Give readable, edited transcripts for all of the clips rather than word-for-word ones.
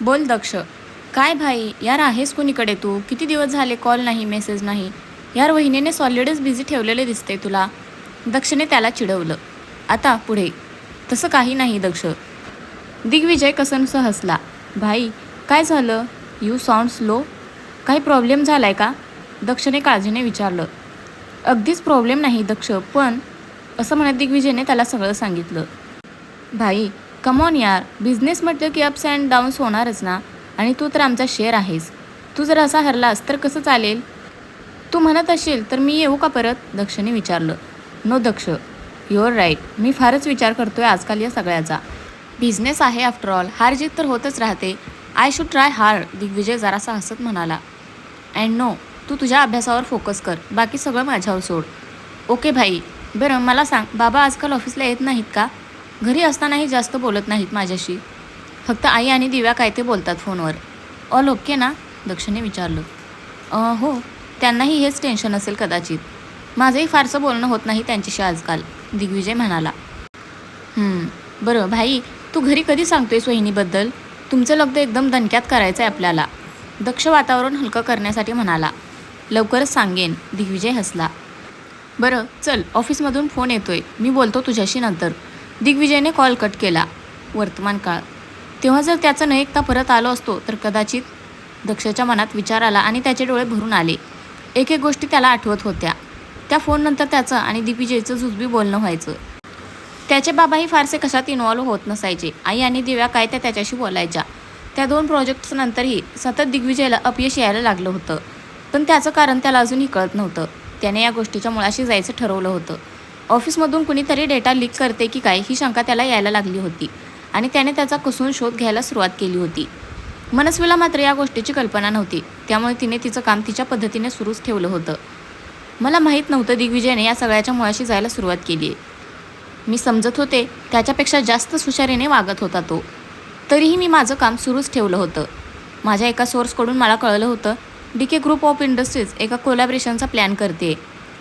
बोल दक्ष. काय भाई यार, आहेस कुणीकडे तू? किती दिवस झाले कॉल नाही, मेसेज नाही. यार वहिनीने सॉलिडच बिझी ठेवलेले दिसते तुला. दक्षने त्याला चिडवलं. आता पुढे. तसं काही नाही दक्ष. दिग्विजय कसंनुसं हसला. भाई काय झालं? You sound slow. काही प्रॉब्लेम झालाय का? दक्षने काळजीने विचारलं. अगदीच प्रॉब्लेम नाही दक्ष, पण असं म्हणत दिग्विजयने त्याला सगळं सांगितलं. भाई कमॉन यार, बिझनेस म्हटलं की अप्स अँड डाऊन्स होणारच ना. आणि तू तर आमचा शेअर आहेस. तू जर असा हरलास तर कसं चालेल? तू म्हणत असेल तर मी येऊ का परत? दक्षने विचारलं. No Daksh, your right. मी फारच विचार करतोय आजकाल या सगळ्याचा. बिझनेस आहे आफ्टर ऑल, हारजीत तर होतच राहते. I should try hard. Digvijay जरासा हसत म्हणाला. अँड नो, तू तुझ्या अभ्यासावर फोकस कर, बाकी सगळं माझ्यावर सोड. ओके भाई. बरं मला सांग, बाबा आजकाल ऑफिसला येत नाहीत का? घरी असतानाही जास्त बोलत नाहीत माझ्याशी. फक्त आई आणि दिव्या काय ते बोलतात फोनवर. ऑल ओके ना? दक्षने विचारलं. हो, त्यांनाही हेच टेन्शन असेल कदाचित. माझंही फारसं बोलणं होत नाही त्यांच्याशी आजकाल, दिग्विजय म्हणाला. बरं भाई, तू घरी कधी सांगतोयस वहिनीबद्दल? तुमचं लग्न एकदम दणक्यात करायचं आहे आपल्याला. दक्ष वातावरण हलकं करण्यासाठी म्हणाला. लवकरच सांगेन. दिग्विजय हसला. बरं चल, ऑफिसमधून फोन येतोय, मी बोलतो तुझ्याशी नंतर. दिग्विजयने कॉल कट केला. वर्तमान काळ. तेव्हा जर त्याचं न ऐकता परत आलो असतो तर कदाचित. दक्षच्या मनात विचार आला आणि त्याचे डोळे भरून आले. एक एक गोष्टी त्याला आठवत होत्या. त्या फोननंतर त्याचं आणि दिग्विजयचं जुजबी बोलणं व्हायचं. त्याचे बाबाही फारसे कशात इन्व्हॉल्व्ह होत नसायचे. आई आणि दिव्या काय त्या त्याच्याशी बोलायच्या. त्या 2 प्रोजेक्ट्सनंतरही सतत दिग्विजयला अपयश यायला लागलं होतं. पण त्याचं कारण त्याला अजूनही कळत नव्हतं. त्याने या गोष्टीच्या मुळाशी जायचं ठरवलं होतं. ऑफिसमधून कुणीतरी डेटा लीक करते की काय ही शंका त्याला यायला लागली होती आणि त्याने त्याचा कसून शोध घ्यायला सुरुवात केली होती. मनस्वीला मात्र या गोष्टीची कल्पना नव्हती, त्यामुळे तिने तिचं काम तिच्या पद्धतीने सुरूच ठेवलं होतं. मला माहीत नव्हतं दिग्विजयने या सगळ्याच्या मुळाशी जायला सुरुवात केली आहे. मी समजत होते त्याच्यापेक्षा जास्त हुशारीने वागत होता तो. तरीही मी माझं काम सुरूच ठेवलं होतं. माझ्या एका सोर्सकडून मला कळलं होतं DK ग्रुप ऑफ इंडस्ट्रीज एका कोलॅबरेशनचा प्लॅन करते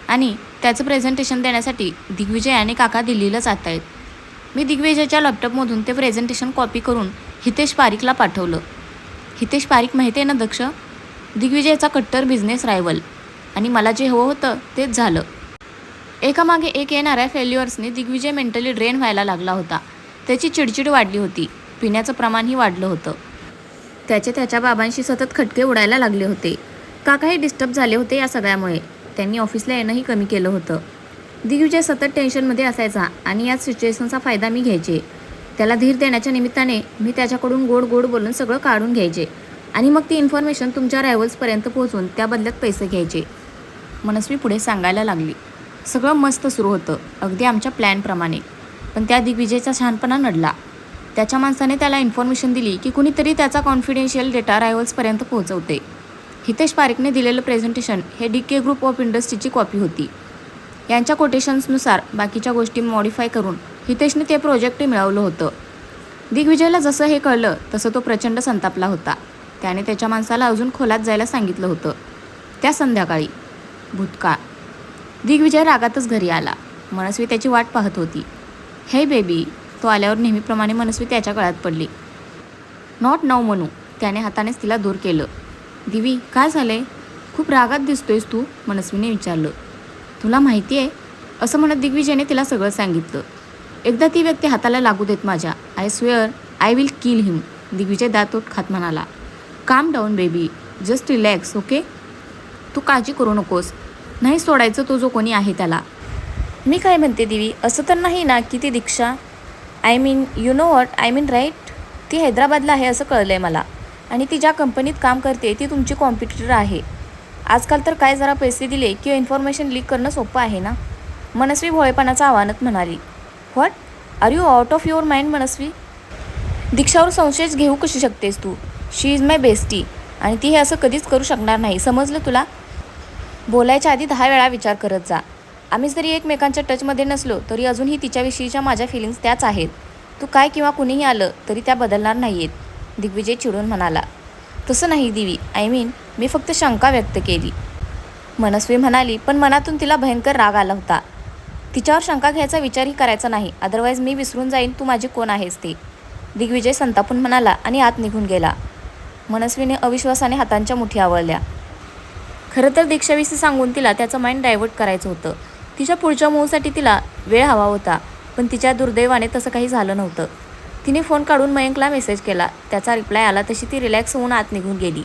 आणि त्याचं प्रेझेंटेशन देण्यासाठी दिग्विजय आणि काका दिल्लीला जात आहेत. मी दिग्विजयच्या लॅपटॉपमधून ते प्रेझेंटेशन कॉपी करून हितेश पारिकला पाठवलं. हितेश पारिक माहिती आहे ना दक्ष? दिग्विजयचा कट्टर बिझनेस रायवल. आणि मला जे हवं होतं तेच झालं. एकामागे एक येणाऱ्या फेल्युअर्सने दिग्विजय मेंटली ड्रेन व्हायला लागला होता. त्याची चिडचिड वाढली होती. पिण्याचं प्रमाणही वाढलं होतं. त्याच्या बाबांशी सतत खटके उडायला लागले होते. काकाही डिस्टर्ब झाले होते या सगळ्यामुळे. त्यांनी ऑफिसला येणंही कमी केलं होतं. दिग्विजय सतत टेन्शनमध्ये असायचा आणि याच सिच्युएशनचा फायदा मी घ्यायचे. त्याला धीर देण्याच्या निमित्ताने मी त्याच्याकडून गोड गोड बोलून सगळं काढून घ्यायचे आणि मग ती इन्फॉर्मेशन तुमच्या रायव्हल्सपर्यंत पोहोचून त्या बदल्यात पैसे घ्यायचे. मनस्वी पुढे सांगायला लागली. सगळं मस्त सुरू होतं, अगदी आमच्या प्लॅनप्रमाणे. पण त्या दिग्विजयचा शहाणपणा नडला. त्याच्या माणसाने त्याला इन्फॉर्मेशन दिली की कुणीतरी त्याचा कॉन्फिडेन्शियल डेटा रायव्हल्सपर्यंत पोहोचवते. हितेश पारिकने दिलेलं प्रेझेंटेशन हे DK ग्रुप ऑफ इंडस्ट्रीची कॉपी होती. यांच्या कोटेशन्सनुसार बाकीच्या गोष्टी मॉडिफाय करून हितेशने ते प्रोजेक्टही मिळवलं होतं. दिग्विजयला जसं हे कळलं तसं तो प्रचंड संतापला होता. त्याने त्याच्या माणसाला अजून खोलात जायला सांगितलं होतं. त्या संध्याकाळी. भूतकाळ. दिग्विजय रागातच घरी आला. मनस्वी त्याची वाट पाहत होती. हे बेबी. तो आल्यावर नेहमीप्रमाणे मनस्वी त्याच्या गळ्यात पडली. Not now Manu. त्याने हातानेच तिला दूर केलं. दिवी काय झालंय? खूप रागात दिसतोयस तू, मनस्वीने विचारलं. तुला माहिती आहे? असं म्हणत दिग्विजयने तिला सगळं सांगितलं. एकदा ती व्यक्ती हाताला लागू देत माझ्या. I swear I will kill him. Digvijay दातोट खात म्हणाला. Calm down baby, just relax okay. तू काळजी करू नकोस. नाही सोडायचं तो जो कोणी आहे त्याला. मी काय म्हणते दिवी, असं तर नाही ना की ती Diksha, I mean you know what I mean right, ती हैदराबादला आहे असं कळलं आहे मला. आणि ती ज्या कंपनीत काम करते ती तुमची कॉम्पिटिटर आहे. आजकाल तर काय जरा पैसे दिले किंवा इन्फॉर्मेशन लीक करणं सोपं आहे ना. मनस्वी भोळेपणाचा आव्हानात म्हणाली. What are you out of your mind Manasvi? दीक्षावर संशयच घेऊ कशी शकतेस तू? शी इज माय बेस्टी आणि ती हे असं कधीच करू शकणार नाही, समजलं तुला? बोलायच्या आधी 10 वेळा विचार करत जा. आम्ही जरी एकमेकांच्या टचमध्ये नसलो तरी अजूनही तिच्याविषयीच्या माझ्या फिलिंग्स त्याच आहेत. तू काय किंवा कुणीही आलं तरी त्या बदलणार नाही आहेत, दिग्विजय चिडून म्हणाला. तसं नाही दिवी, आय मीन मी फक्त शंका व्यक्त केली, मनस्वी म्हणाली. पण मनातून तिला भयंकर राग आला होता. तिच्यावर शंका घ्यायचा विचारही करायचा नाही, अदरवाईज मी विसरून जाईन तू माझी कोण आहेस ते, दिग्विजय संतापून म्हणाला आणि आत निघून गेला. मनस्वीने अविश्वासाने हातांच्या मुठी आवळल्या. खरं तर दीक्षाविषयी सांगून तिला त्याचं माइंड डायव्हर्ट करायचं होतं. तिच्या पुढच्या मूव्हसाठी तिला वेळ हवा होता, पण तिच्या दुर्दैवाने तसं काही झालं नव्हतं. तिने फोन काढून मयंकला मेसेज केला. त्याचा रिप्लाय आला तशी ती रिलॅक्स होऊन आत निघून गेली.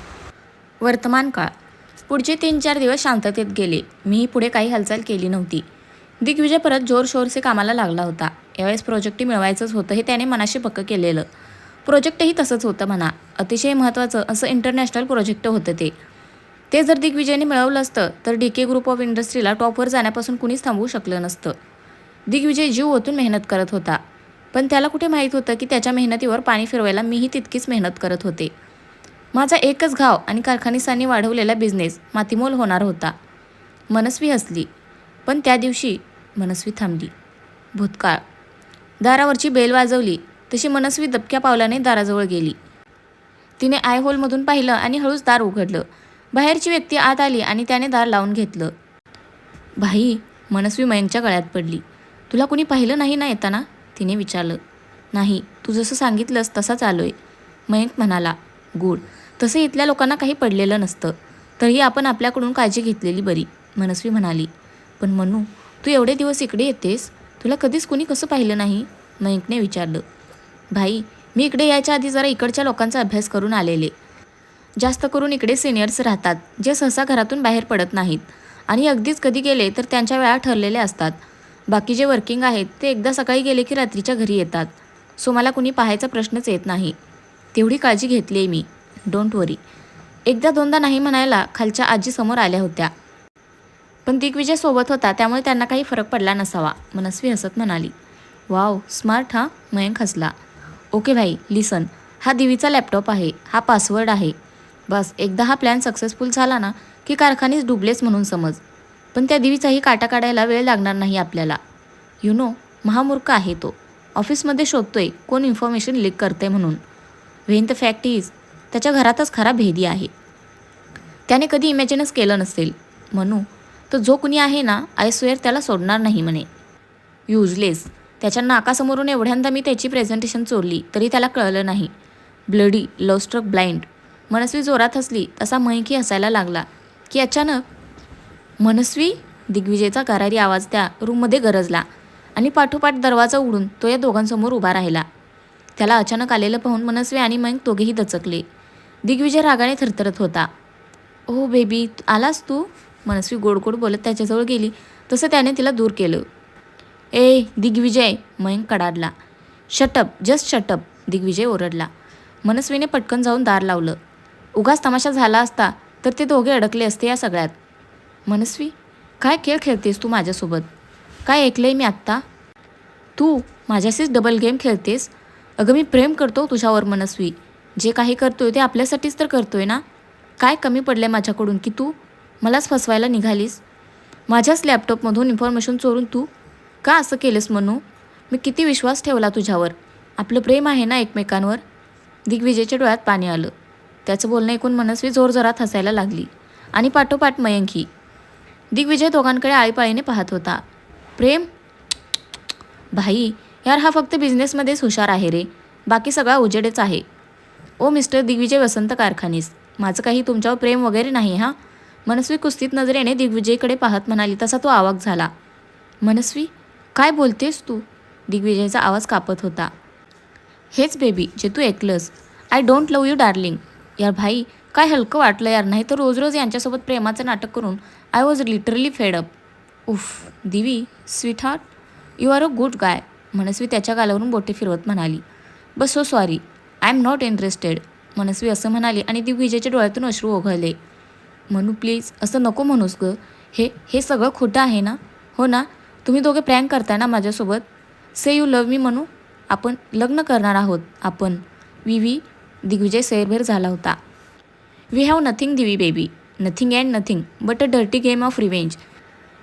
वर्तमान काळ. पुढचे 3-4 दिवस शांततेत गेले. मीही पुढे काही हालचाल केली नव्हती. दिग्विजय परत जोरशोरचे कामाला लागला होता. यावेळेस प्रोजेक्टही मिळवायचंच होतं हे त्याने मनाशी पक्क केलेलं. प्रोजेक्टही तसंच होतं म्हणा. अतिशय महत्त्वाचं असं इंटरनॅशनल प्रोजेक्ट होतं ते. ते जर दिग्विजयने मिळवलं असतं तर DK ग्रुप ऑफ इंडस्ट्रीला टॉपवर जाण्यापासून कुणीच थांबवू शकलं नसतं. दिग्विजय जीव ओतून मेहनत करत होता, पण त्याला कुठे माहीत होतं की त्याच्या मेहनतीवर पाणी फिरवायला मीही तितकीच मेहनत करत होते. माझा एकच घाव आणि कारखानिसांनी वाढवलेला बिझनेस मातीमोल होणार होता. मनस्वी हसली, पण त्या दिवशी मनस्वी थांबली. भूतकाळ. दारावरची बेल वाजवली तशी मनस्वी दबक्या पावलाने दाराजवळ गेली. तिने आयहोलमधून पाहिलं आणि हळूच दार उघडलं. बाहेरची व्यक्ती आत आली आणि त्याने दार लावून घेतलं. भाई, मनस्वी मयंकच्या गळ्यात पडली. तुला कुणी पाहिलं नाही ना येताना? तिने विचारलं. नाही, तू जसं सांगितलंस तसाच आलोय, मयंक म्हणाला. गुड. तसं इथल्या लोकांना काही पडलेलं नसतं, तरी आपण आपल्याकडून काळजी घेतलेली बरी, मनस्वी म्हणाली. पण मनू, तू एवढे दिवस इकडे येतेस, तुला कधीच कुणी कसं पाहिलं नाही? मयंकने विचारलं. भाई, मी इकडे यायच्या आधी जरा इकडच्या लोकांचा अभ्यास करून आलेले. जास्त करून इकडे सिनियर्स राहतात, जे सहसा घरातून बाहेर पडत नाहीत आणि अगदीच कधी गेले तर त्यांच्या वेळा ठरलेल्या असतात. बाकी जे वर्किंग आहेत ते एकदा सकाळी गेले की रात्रीच्या घरी येतात. सो मला कुणी पाहायचा प्रश्नच येत नाही. तेवढी काळजी घेतली आहे मी. डोंट वरी. एकदा दोनदा नाही म्हणायला खालच्या आजी समोर आल्या होत्या, पण दिग्विजय सोबत होता त्यामुळे त्यांना काही फरक पडला नसावा, मनस्वी हसत म्हणाली. वाव, स्मार्ट हा, मयंक हसला. ओके भाई, लिसन. हा दिवीचा लॅपटॉप आहे, हा पासवर्ड आहे. बस एकदा हा प्लॅन सक्सेसफुल झाला ना की कारखानीच डुबलेच म्हणून समज. पण त्या दिवीचाही काटा काढायला वेळ लागणार नाही आपल्याला. यू नो, महामूर्ख आहे तो. ऑफिसमध्ये शोधतोय कोण इन्फॉर्मेशन लीक करते म्हणून. व्हेन द फॅक्ट इज, त्याच्या घरातच खरा भेदी आहे. त्याने कधी इमॅजिनच केलं नसेल. म्हणू, तर जो कुणी आहे ना, आय स्वेअर त्याला सोडणार नाही म्हणे. युजलेस. त्याच्या नाकासमोरून एवढ्यांदा मी त्याची प्रेझेंटेशन चोरली तरी त्याला कळलं नाही. Bloody लवस्ट्रक blind. मनस्वी जोरात हसली तसा मयंकही हसायला लागला की अचानक मनस्वी, दिग्विजयचा करारी आवाज त्या रूममध्ये गरजला आणि पाठोपाठ दरवाजा उघडून तो या दोघांसमोर उभा राहिला. त्याला अचानक आलेलं पाहून मनस्वी आणि मयंक दोघेही दचकले. दिग्विजय रागाने थरथरत होता. ओ बेबी, आलास तू? मनस्वी गोडगोड बोलत त्याच्याजवळ गेली तसं त्याने तिला दूर केलं. ए दिग्विजय, मयंक कडाडला. शटअप, जस्ट शटअप, दिग्विजय ओरडला. मनस्वीने पटकन जाऊन दार लावलं. उगाच तमाशा झाला असता तर ते दोघे अडकले असते या सगळ्यात. मनस्वी, काय खेळ खेळतेस तू माझ्यासोबत? काय ऐकलंय मी आत्ता? तू माझ्याशीच डबल गेम खेळतेस? अगं मी प्रेम करतो तुझ्यावर मनस्वी. जे काही करतोय ते आपल्यासाठीच तर करतोय ना. काय कमी पडलंय माझ्याकडून की तू मलाच फसवायला निघालीस? माझ्याच लॅपटॉपमधून इन्फॉर्मेशन चोरून तू का असं केलंस मनू? मी किती विश्वास ठेवला तुझ्यावर. आपलं प्रेम आहे ना एकमेकांवर. दिग्विजयच्या डोळ्यात पाणी आलं. त्याचं बोलणं ऐकून मनस्वी जोरजोरात हसायला लागली आणि पाठोपाठ मयंकही. दिग्विजय दोघांकडे आळीपाळीने पाहत होता. प्रेम? भाई यार, हा फक्त बिझनेसमध्येच हुशार आहे रे, बाकी सगळा उजेडच आहे. ओ मिस्टर दिग्विजय वसंत कारखानीस, माझं काही तुमच्यावर प्रेम वगैरे नाही हां. मनस्वी कुस्तीत नजरेने दिग्विजयकडे पाहत म्हणाली तसा तो आवाक झाला. मनस्वी, काय बोलतेस तू? दिग्विजयचा आवाज कापत होता. हेच बेबी जे तू ऐकलंस. I don't love you darling. यार भाई, काय हलकं वाटलं यार, नाही तर रोज रोज यांच्यासोबत प्रेमाचं नाटक करून I was literally fed up. उफ Divi, sweet heart, you are a good guy, Manasvi त्याच्या गालावरून बोटे फिरवत म्हणाली. बस so sorry, I am not interested, Manasvi असं म्हणाली आणि दिग्विजयच्या डोळ्यातून अश्रू ओघळले. मनू प्लीज असं नको म्हणूस गं. हे सगळं खोटं आहे ना? हो ना? तुम्ही दोघे प्रँक करताय ना माझ्यासोबत? से यू लव्ह मी मनू. आपण लग्न करणार आहोत आपण. वी दिग्विजय सैरभैर झाला होता. We have nothing Divi baby, nothing and nothing but a dirty game of revenge.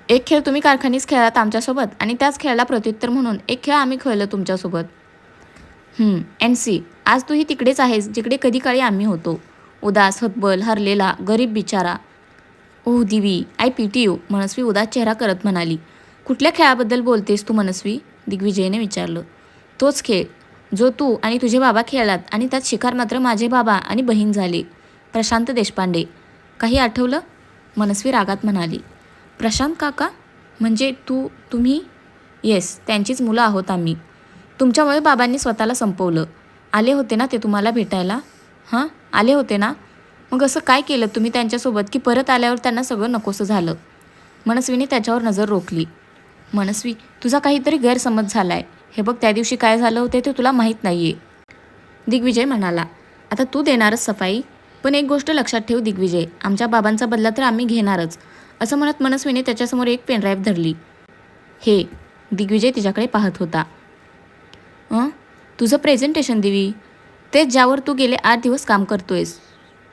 एक खेळ तुम्ही कारखानीच खेळलात आमच्यासोबत आणि त्याच खेळाला प्रत्युत्तर म्हणून एक खेळ आम्ही खेळलो तुमच्यासोबत. अँड सी, आज तूही तिकडेच आहेस जिकडे कधी काळी आम्ही होतो. उदास, हतबल, हरलेला, गरीब बिचारा. ओह दिवी, आय पीटी यू, मनस्वी उदास चेहरा करत म्हणाली. कुठल्या खेळाबद्दल बोलतेस तू मनस्वी? दिग्विजयने विचारलं. तोच खेळ जो तू आणि तुझे बाबा खेळलात आणि त्यात शिकार मात्र माझे बाबा आणि बहीण झाली. प्रशांत देशपांडे. काही आठवलं? मनस्वी रागात म्हणाली. प्रशांत काका? म्हणजे तुम्ही? येस, त्यांचीच मुलं आहोत आम्ही. तुमच्यामुळे बाबांनी स्वतःला संपवलं. आले होते ना ते तुम्हाला भेटायला? हां, आले होते ना? मग असं काय केलं तुम्ही त्यांच्यासोबत की परत आल्यावर त्यांना सगळं नकोसं झालं? मनस्वीने त्याच्यावर नजर रोखली. मनस्वी, तुझा काहीतरी गैरसमज झाला आहे. हे बघ, त्या दिवशी काय झालं होते ते तुला माहीत नाही आहे. दिग्विजय म्हणाला. आता तू देणारच सफाई, पण एक गोष्ट लक्षात ठेव दिग्विजय, आमच्या बाबांचा बदला तर आम्ही घेणारच. असं म्हणत मनस्वीने त्याच्यासमोर एक पेनड्राईव्ह धरली. हे, दिग्विजय तिच्याकडे पाहत होता. तुझं प्रेझेंटेशन दिवी, तेच ज्यावर तू गेले 8 दिवस काम करतोयस.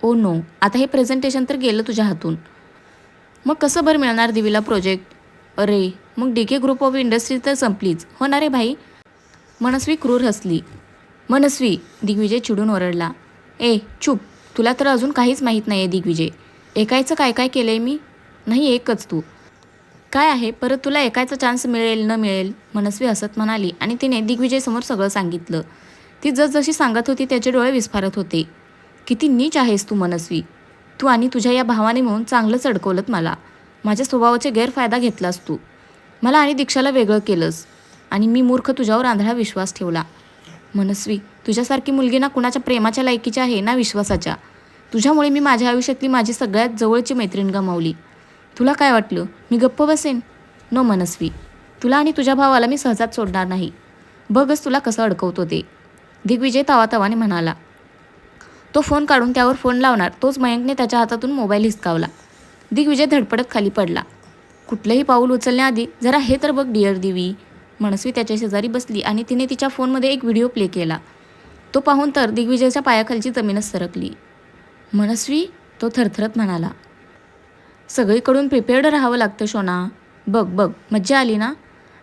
ओ नो, आता हे प्रेझेंटेशन तर गेलं तुझ्या हातून. मग कसं बरं मिळणार दिवीला प्रोजेक्ट? अरे, मग DK ग्रुप ऑफ इंडस्ट्रीज तर संपलीच, हो ना रे भाई? मनस्वी क्रूर हसली. मनस्वी, दिग्विजय चिडून ओरडला. ए चूप, तुला तर अजून काहीच माहीत नाही आहे दिग्विजय. ऐकायचं काय काय केलं आहे मी? नाही, एकच तू. काय आहे, परत तुला ऐकायचा चान्स मिळेल न मिळेल? मनस्वी हसत म्हणाली आणि तिने दिग्विजयसमोर सगळं सांगितलं. ती जसजशी सांगत होती त्याचे डोळे विस्फारत होते. किती नीच आहेस तू मनस्वी. तू आणि तुझ्या या भावाने मिळून चांगलंच अडकवलंत मला. माझ्या स्वभावाचे गैरफायदा घेतलास तू. मला आणि दीक्षाला वेगळं केलंस आणि मी मूर्ख तुझ्यावर आंधळा विश्वास ठेवला. मनस्वी, तुझ्यासारखी मुलगी ना कुणाच्या प्रेमाच्या लायकीची आहे ना विश्वासाच्या. तुझ्यामुळे मी माझ्या आयुष्यातली माझी सगळ्यात जवळची मैत्रीण गमावली. तुला काय वाटलं मी गप्प बसेन? नो मनस्वी, तुला आणि तुझ्या भावाला मी सहजात सोडणार नाही. बघच तुला कसं अडकवतो ते. दिग्विजय तावातावाने म्हणाला. तो फोन काढून त्यावर फोन लावणार तोच मयंकने त्याच्या हातातून मोबाईल हिसकावला. दिग्विजय धडपडत खाली पडला. कुठलंही पाऊल उचलण्याआधी जरा हे तर बघ डिअर दिवी. मनस्वी त्याच्या शेजारी बसली आणि तिने तिच्या फोनमध्ये एक व्हिडिओ प्ले केला. तो पाहून तर दिग्विजयच्या पायाखालची जमीनच सरकली. मनस्वी, तो थरथरत म्हणाला. सगळीकडून प्रिपेअर्ड राहावं लागतं शोना. बघ बघ, मज्जा आली ना?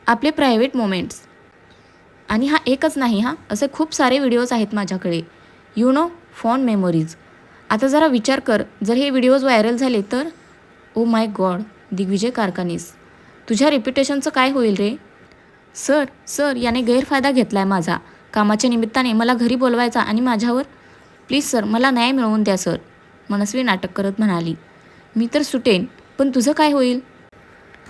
आपले प्रायव्हेट मोमेंट्स. आणि हा एकच नाही, हा असे खूप सारे व्हिडिओज आहेत माझ्याकडे. यू नो, फॉन मेमोरीज. आता जरा विचार कर, जर हे व्हिडिओज व्हायरल झाले तर? ओ माय गॉड, दिग्विजय कारकानीस, तुझ्या रेप्युटेशनचं काय होईल रे? सर, याने गैरफायदा घेतला आहे माझा. कामाच्या निमित्ताने मला घरी बोलवायचा आणि माझ्यावर. प्लीज सर, मला न्याय मिळवून द्या सर. मनस्वी नाटक करत म्हणाली. मी तर सुटेन, पण तुझं काय होईल?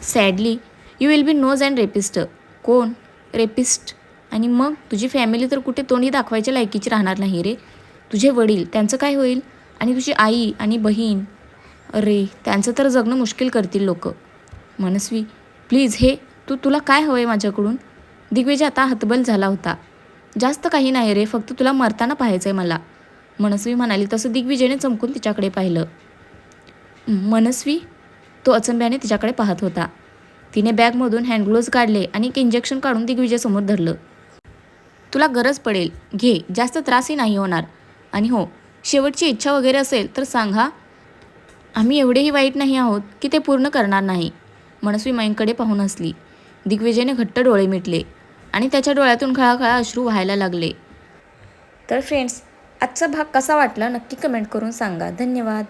Sadly, you will be nose and rapist. कोण? रेपिस्ट? आणि मग तुझी फॅमिली तर कुठे तोंडी दाखवायच्या लायकीची राहणार नाही रे. तुझे वडील, त्यांचं काय होईल? आणि तुझी आई आणि बहीण, अरे त्यांचं तर जगणं मुश्किल करतील लोक. मनस्वी, प्लीज, हे तुला काय हवं आहे माझ्याकडून? दिग्विजय आता हतबल झाला होता. जास्त काही नाही रे, फक्त तुला मरताना पाहायचं आहे मला. मनस्वी म्हणाली. तसं दिग्विजयने चमकून तिच्याकडे पाहिलं. मनस्वी, तो अचंब्याने तिच्याकडे पाहत होता. तिने बॅगमधून हँडग्लोव्ज काढले आणि एक इंजेक्शन काढून दिग्विजयसमोर धरलं. तुला गरज पडेल, घे, जास्त त्रासही नाही होणार. आणि हो, शेवटची इच्छा वगैरे असेल तर सांग हा. आम्ही एवढेही वाईट नाही आहोत की ते पूर्ण करणार नाही. मनस्वी मयंककडे पाहून हसली. दिग्विजयने घट्ट डोळे मिटले आणि त्याच्या डोळ्यातून खळाखळा अश्रू व्हायला लागले. तर फ्रेंड्स, आजचा भाग कसा वाटला नक्की कमेंट करून सांगा. धन्यवाद.